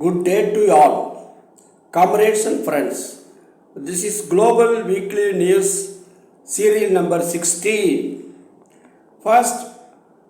Good day to all, comrades and friends. This is Global Weekly News, serial number 16. First,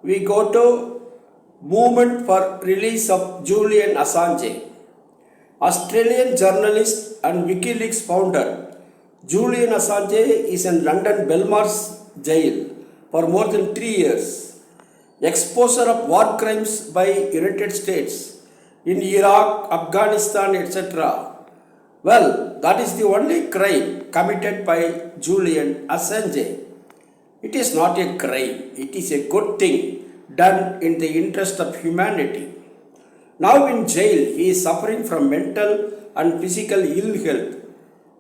we go to movement for release of Julian Assange. Australian journalist and WikiLeaks founder Julian Assange is in London Belmarsh jail for more than 3 years. Exposure of war crimes by United States in Iraq, Afghanistan, etc. Well, that is the only crime committed by Julian Assange. It is not a crime, it is a good thing done in the interest of humanity. Now in jail, he is suffering from mental and physical ill health.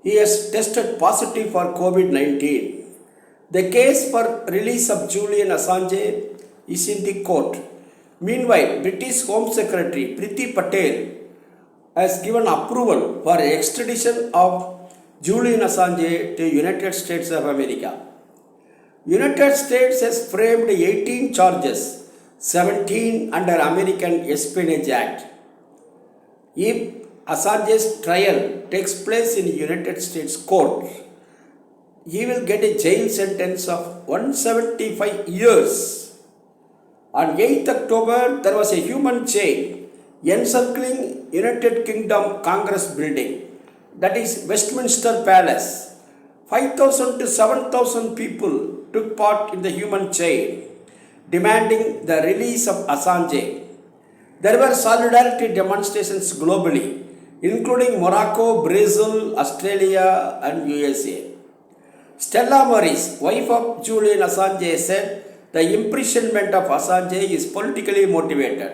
He has tested positive for COVID-19. The case for release of Julian Assange is in the court. Meanwhile, British Home Secretary Priti Patel has given approval for extradition of Julian Assange to United States of America. United States has framed 18 charges, 17 under American Espionage Act. If Assange's trial takes place in United States court, he will get a jail sentence of 175 years. On 8th October, there was a human chain encircling United Kingdom Congress building, that is Westminster Palace. 5,000 to 7,000 people took part in the human chain, demanding the release of Assange. There were solidarity demonstrations globally, including Morocco, Brazil, Australia, and USA. Stella Maris, wife of Julian Assange, said the imprisonment of Assange is politically motivated.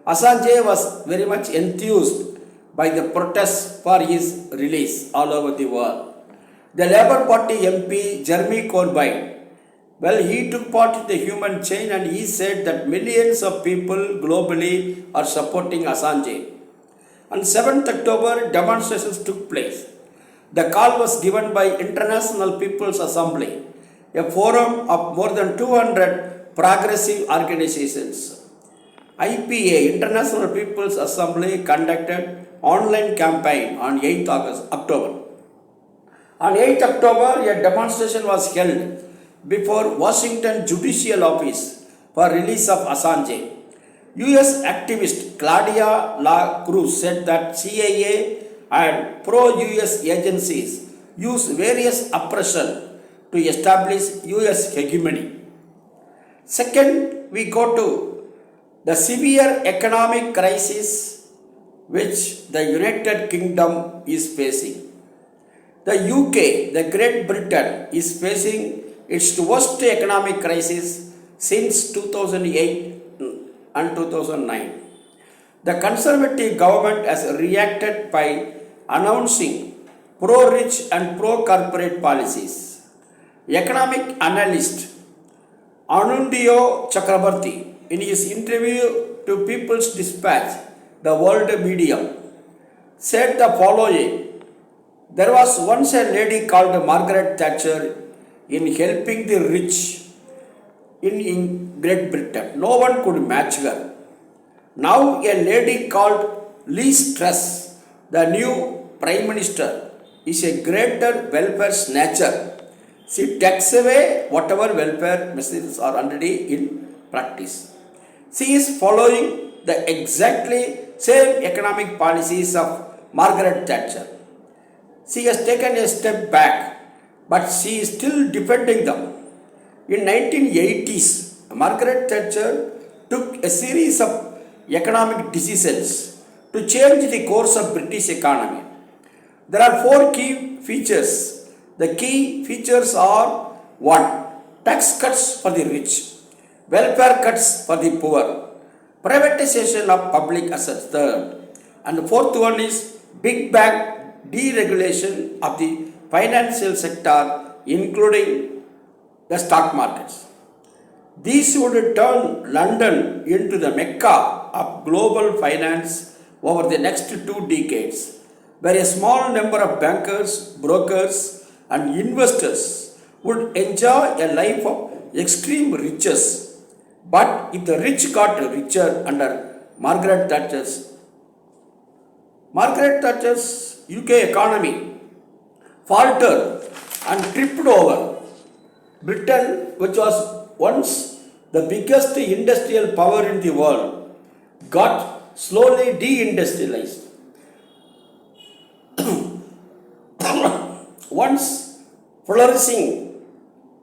Assange was very much enthused by the protests for his release all over the world. The Labour Party MP Jeremy Corbyn, well, he took part in the human chain and he said that millions of people globally are supporting Assange. On 7th October, demonstrations took place. The call was given by International People's Assembly, a forum of more than 200 progressive organizations. IPA, International People's Assembly, conducted online campaign on 8th October. On 8th October, a demonstration was held before Washington Judicial Office for release of Assange. US activist Claudia LaCruz said that CIA and pro-US agencies use various oppression to establish US hegemony. Second, we go to the severe economic crisis which the United Kingdom is facing. The UK, the Great Britain, is facing its worst economic crisis since 2008 and 2009. The Conservative government has reacted by announcing pro-rich and pro-corporate policies. Economic analyst Anundiyo Chakrabarti, in his interview to People's Dispatch, the world medium, said the following: there was once a lady called Margaret Thatcher in helping the rich in Great Britain. No one could match her. Now a lady called Liz Truss, the new Prime Minister, is a greater welfare snatcher. She takes away whatever welfare measures are already in practice. She is following the exactly same economic policies of Margaret Thatcher. She has taken a step back, but she is still defending them. In 1980s, Margaret Thatcher took a series of economic decisions to change the course of British economy. There are 4 key features. The key features are: 1. Tax cuts for the rich, welfare cuts for the poor, privatization of public assets. Third, and the fourth one is big bang deregulation of the financial sector, including the stock markets. These would turn London into the mecca of global finance over the next 2 decades, where a small number of bankers, brokers, and investors would enjoy a life of extreme riches. But if the rich got richer under Margaret Thatcher's Margaret Thatcher's UK economy faltered and tripped over. Britain, which was once the biggest industrial power in the world, got slowly deindustrialized. Once flourishing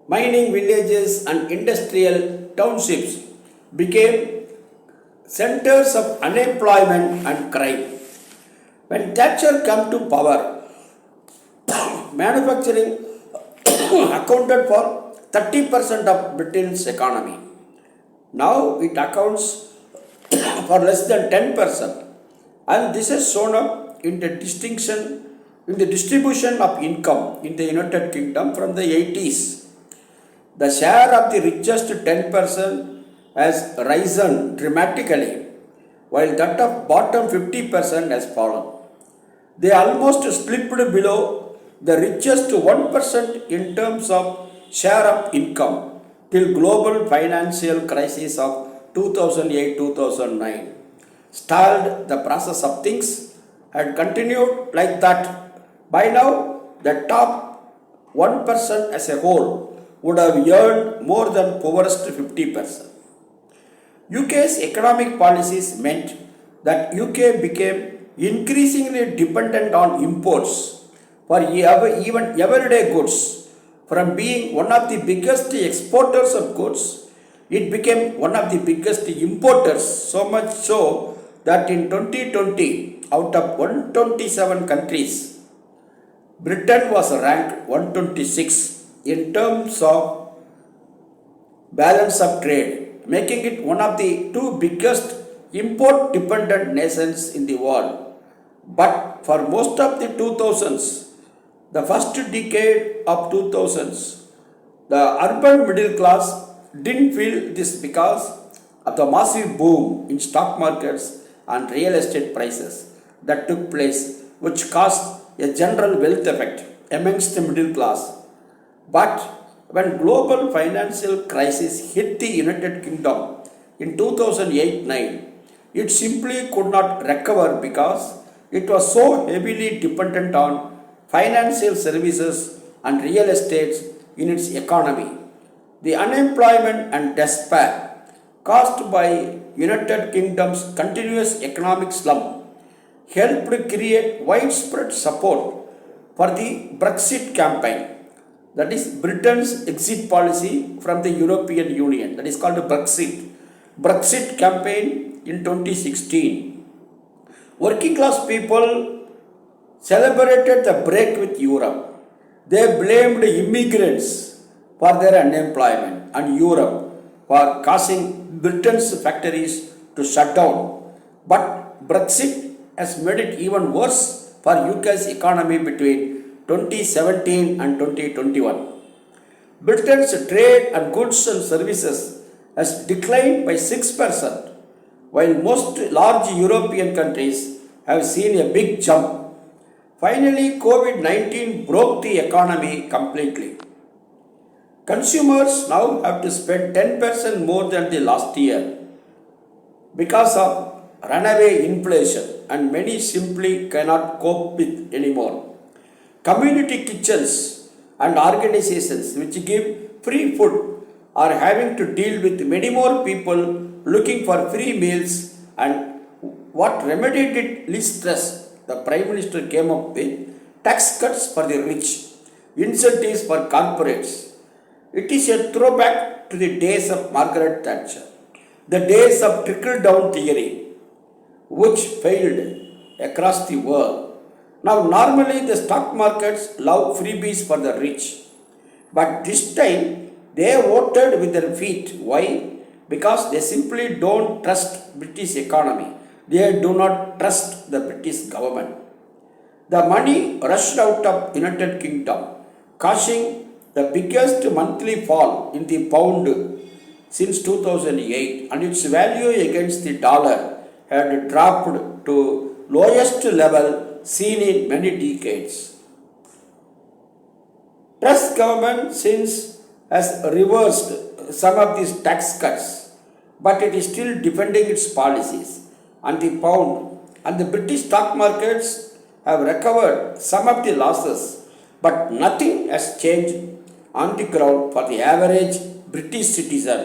mining villages and industrial townships became centers of unemployment and crime. When Thatcher came to power, manufacturing accounted for 30% of Britain's economy. Now it accounts for less than 10%, and this has shown up in the distribution of income in the United Kingdom from the 80s. The share of the richest 10% has risen dramatically, while that of bottom 50% has fallen. They almost slipped below the richest 1% in terms of share of income till global financial crisis of 2008-2009 stalled the process of things. Had continued like that, by now the top 1% as a whole would have earned more than poorest 50%. UK's economic policies meant that UK became increasingly dependent on imports for even everyday goods. From being one of the biggest exporters of goods, it became one of the biggest importers, so much so that in 2020, out of 127 countries, Britain was ranked 126 in terms of balance of trade, making it one of the two biggest import dependent nations in the world. But for most of the 2000s, the first decade of 2000s, the urban middle class didn't feel this because of the massive boom in stock markets and real estate prices that took place, which caused a general wealth effect amongst the middle class. But when global financial crisis hit the United Kingdom in 2008-9, it simply could not recover because it was so heavily dependent on financial services and real estate in its economy. The unemployment and despair caused by United Kingdom's continuous economic slump helped create widespread support for the Brexit campaign, that is Britain's exit policy from the European Union, that is called Brexit campaign in 2016. Working class people celebrated the break with Europe. They blamed immigrants for their unemployment and Europe for causing Britain's factories to shut down. But Brexit has made it even worse for UK's economy between 2017 and 2021. Britain's trade and goods and services has declined by 6%, while most large European countries have seen a big jump. Finally, COVID-19 broke the economy completely. Consumers now have to spend 10% more than the last year because of runaway inflation, and many simply cannot cope with anymore. Community kitchens and organizations which give free food are having to deal with many more people looking for free meals, and what remedied it least stress the Prime Minister came up with: tax cuts for the rich, incentives for corporates. It is a throwback to the days of Margaret Thatcher, the days of trickle-down theory, which failed across the world. Now, normally the stock markets love freebies for the rich, but this time they voted with their feet. Why? Because they simply don't trust British economy. They do not trust the British government. The money rushed out of United Kingdom, causing the biggest monthly fall in the pound since 2008, and its value against the dollar had dropped to lowest level seen in many decades. Truss government since has reversed some of these tax cuts, but it is still defending its policies, and the pound and the British stock markets have recovered some of the losses, but nothing has changed on the ground for the average British citizen.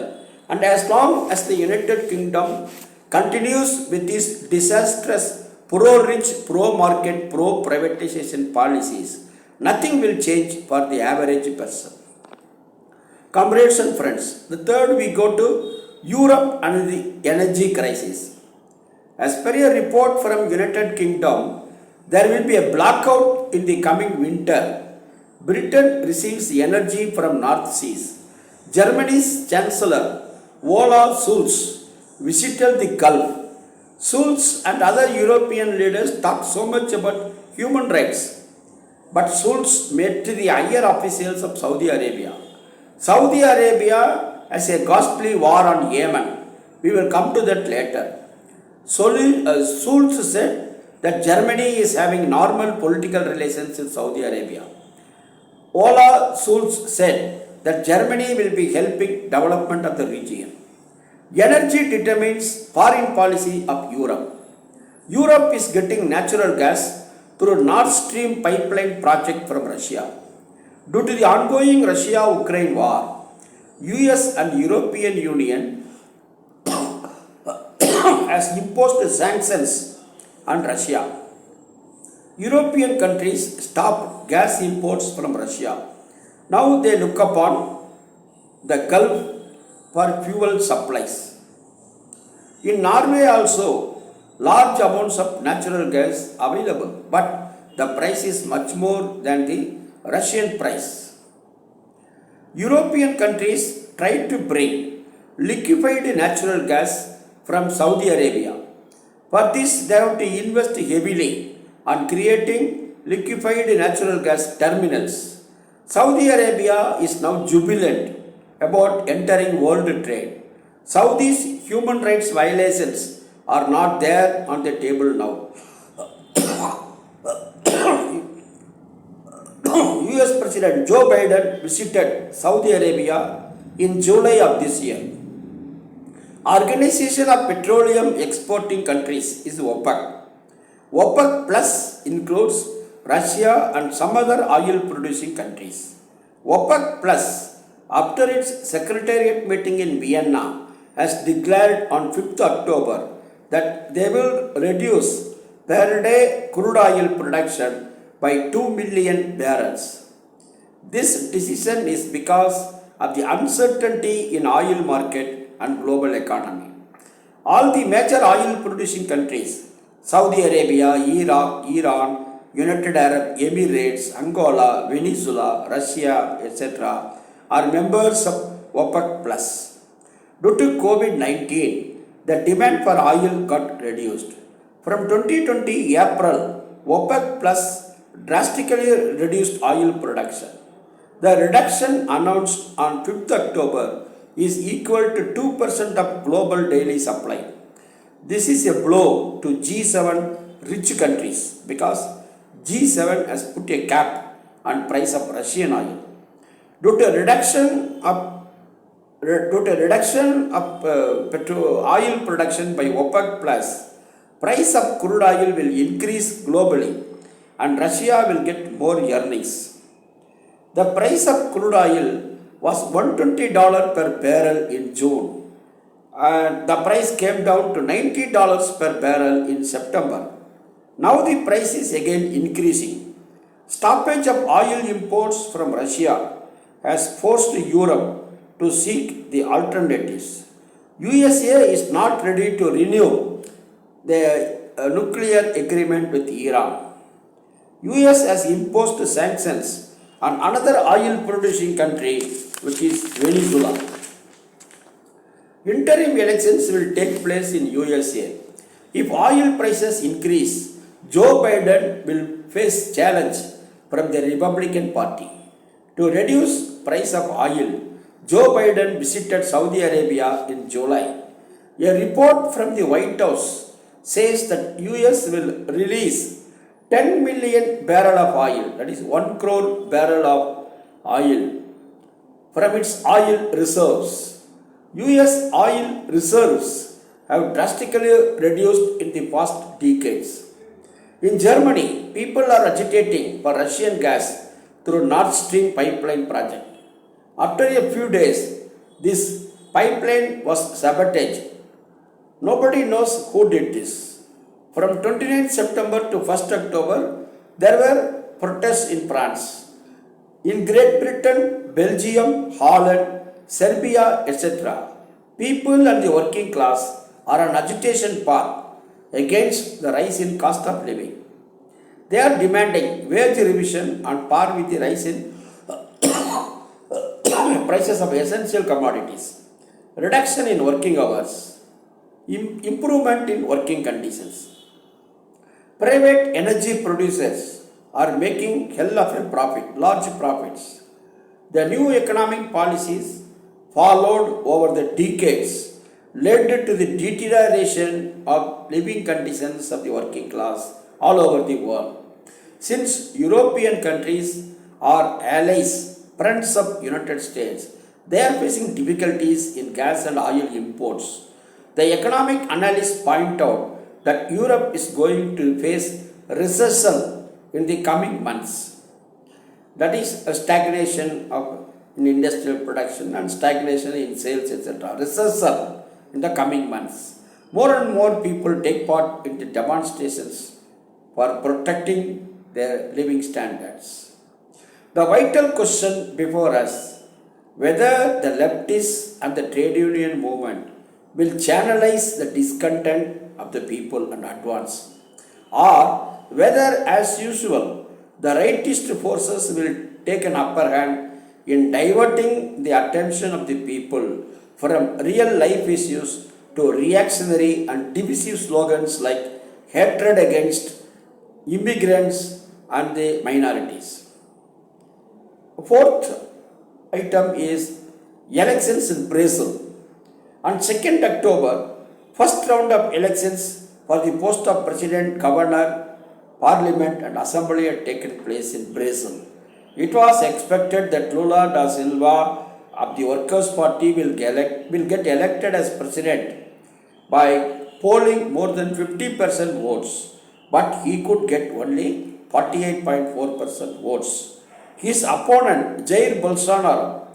And as long as the United Kingdom continues with these disastrous pro-rich, pro-market, pro-privatization policies, nothing will change for the average person. Comrades and friends, the third we go to Europe and the energy crisis. As per a report from United Kingdom, there will be a blackout in the coming winter. Britain receives energy from North Seas. Germany's Chancellor Olaf Scholz visited the Gulf. Scholz and other European leaders talked so much about human rights, but Scholz met the higher officials of Saudi Arabia. Saudi Arabia has a ghastly war on Yemen. We will come to that later. Scholz said that Germany is having normal political relations with Saudi Arabia. Olaf Scholz said that Germany will be helping development of the region. Energy determines foreign policy of Europe. Europe is getting natural gas through Nord Stream pipeline project from Russia. Due to the ongoing Russia-Ukraine war, US and European Union has imposed sanctions on Russia. European countries stopped gas imports from Russia. Now they look upon the Gulf for fuel supplies. In Norway also, large amounts of natural gas available, but the price is much more than the Russian price. European countries tried to bring liquefied natural gas from Saudi Arabia. For this, they have to invest heavily on creating liquefied natural gas terminals. Saudi Arabia is now jubilant about entering world trade. Saudi's human rights violations are not there on the table now. US President Joe Biden visited Saudi Arabia in July of this year. Organization of Petroleum Exporting Countries is OPEC. OPEC Plus includes Russia and some other oil producing countries. OPEC Plus, after its secretariat meeting in Vienna, has declared on 5th October that they will reduce per day crude oil production by 2 million barrels. This decision is because of the uncertainty in oil market and global economy. All the major oil producing countries, Saudi Arabia, Iraq, Iran, United Arab Emirates, Angola, Venezuela, Russia, etc., are members of OPEC Plus. Due to COVID-19, the demand for oil got reduced. From 2020 April, OPEC Plus drastically reduced oil production. The reduction announced on 5th October is equal to 2% of global daily supply. This is a blow to G7 rich countries because G7 has put a cap on price of Russian oil. Due to reduction of oil production by OPEC Plus, price of crude oil will increase globally and Russia will get more earnings. The price of crude oil was $120 per barrel in June and the price came down to $90 per barrel in September. Now the price is again increasing. Stoppage of oil imports from Russia has forced Europe to seek the alternatives. USA is not ready to renew the nuclear agreement with Iran. US has imposed sanctions on another oil producing country, which is Venezuela. Interim elections will take place in USA. If oil prices increase, Joe Biden will face challenge from the Republican Party. To reduce price of oil, Joe Biden visited Saudi Arabia in July. A report from the White House says that US will release 10 million barrel of oil, that is 1 crore barrel of oil, from its oil reserves. US oil reserves have drastically reduced in the past decades. In Germany, people are agitating for Russian gas through Nord Stream pipeline project. After a few days, this pipeline was sabotaged. Nobody knows who did this. From 29 September to 1st October, there were protests in France. In Great Britain, Belgium, Holland, Serbia, etc., people and the working class are on agitation path against the rise in cost of living. They are demanding wage revision on par with the rise in prices of essential commodities, reduction in working hours, improvement in working conditions. Private energy producers are making hell of a profit, large profits. The new economic policies followed over the decades led to the deterioration of living conditions of the working class all over the world. Since European countries are allies, friends of United States, they are facing difficulties in gas and oil imports. The economic analysts point out that Europe is going to face recession in the coming months. That is a stagnation in industrial production and stagnation in sales, etc. Recession in the coming months. More and more people take part in the demonstrations for protecting their living standards. The vital question before us, whether the leftists and the trade union movement will channelize the discontent of the people and advance, or whether, as usual, the rightist forces will take an upper hand in diverting the attention of the people from real life issues to reactionary and divisive slogans like hatred against immigrants and the minorities. Fourth item is elections in Brazil. On 2nd October, first round of elections for the post of president, governor, parliament and assembly had taken place in Brazil. It was expected that Lula da Silva of the Workers' Party will get elected as president by polling more than 50% votes, but he could get only 48.4% votes. His opponent, Jair Bolsonaro,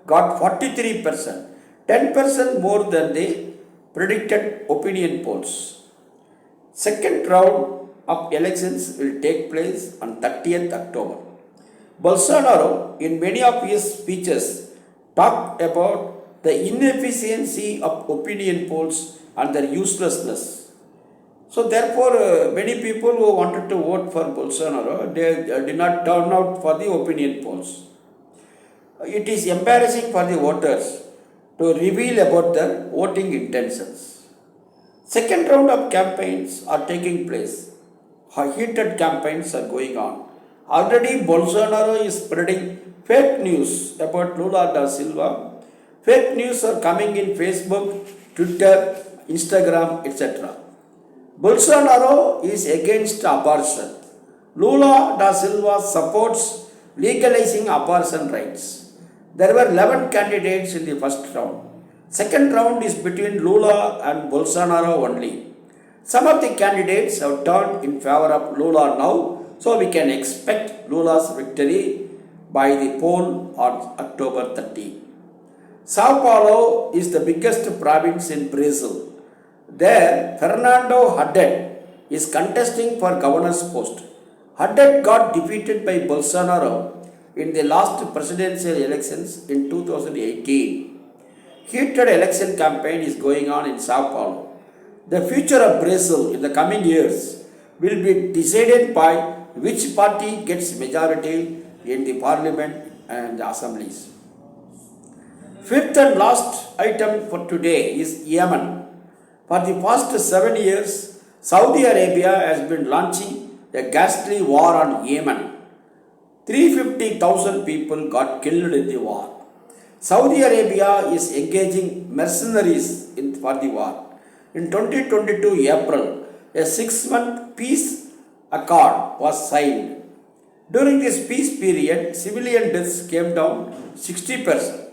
got 43%, 10% more than the predicted opinion polls. Second round of elections will take place on 30th October. Bolsonaro, in many of his speeches, talked about the inefficiency of opinion polls and their uselessness. So therefore, many people who wanted to vote for Bolsonaro, they did not turn out for the opinion polls. It is embarrassing for the voters to reveal about their voting intentions. Second round of campaigns are taking place. Heated campaigns are going on. Already Bolsonaro is spreading fake news about Lula da Silva. Fake news are coming in Facebook, Twitter, Instagram, etc. Bolsonaro is against abortion. Lula da Silva supports legalizing abortion rights. There were 11 candidates in the first round. Second round is between Lula and Bolsonaro only. Some of the candidates have turned in favor of Lula now, so we can expect Lula's victory by the poll on October 30. Sao Paulo is the biggest province in Brazil. There, Fernando Haddad is contesting for governor's post. Haddad got defeated by Bolsonaro in the last presidential elections in 2018. Heated election campaign is going on in Sao Paulo. The future of Brazil in the coming years will be decided by which party gets majority in the parliament and the assemblies. Fifth and last item for today is Yemen. For the past 7 years, Saudi Arabia has been launching a ghastly war on Yemen. 350,000 people got killed in the war. Saudi Arabia is engaging mercenaries for the war. In 2022 April, a 6-month peace accord was signed. During this peace period, civilian deaths came down 60%.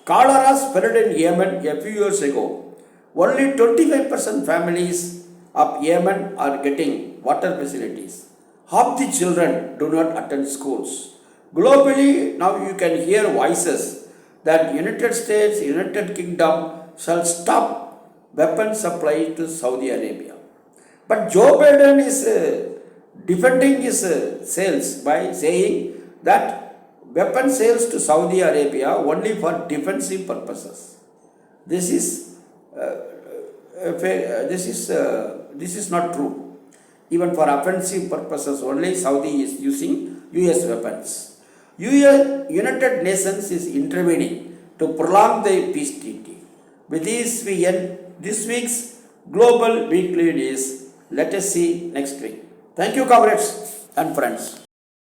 Cholera spread in Yemen a few years ago. only 25% families of Yemen are getting water facilities. Half the children do not attend schools. Globally, now you can hear voices that United States, United Kingdom shall stop weapon supply to Saudi Arabia. But Joe Biden is defending his sales by saying that weapon sales to Saudi Arabia only for defensive purposes. This is this is not true. Even for offensive purposes only, Saudi is using US weapons. United Nations is intervening to prolong the peace treaty. With this, we end this week's Global Weekly News. Let us see next week. Thank you, comrades and friends.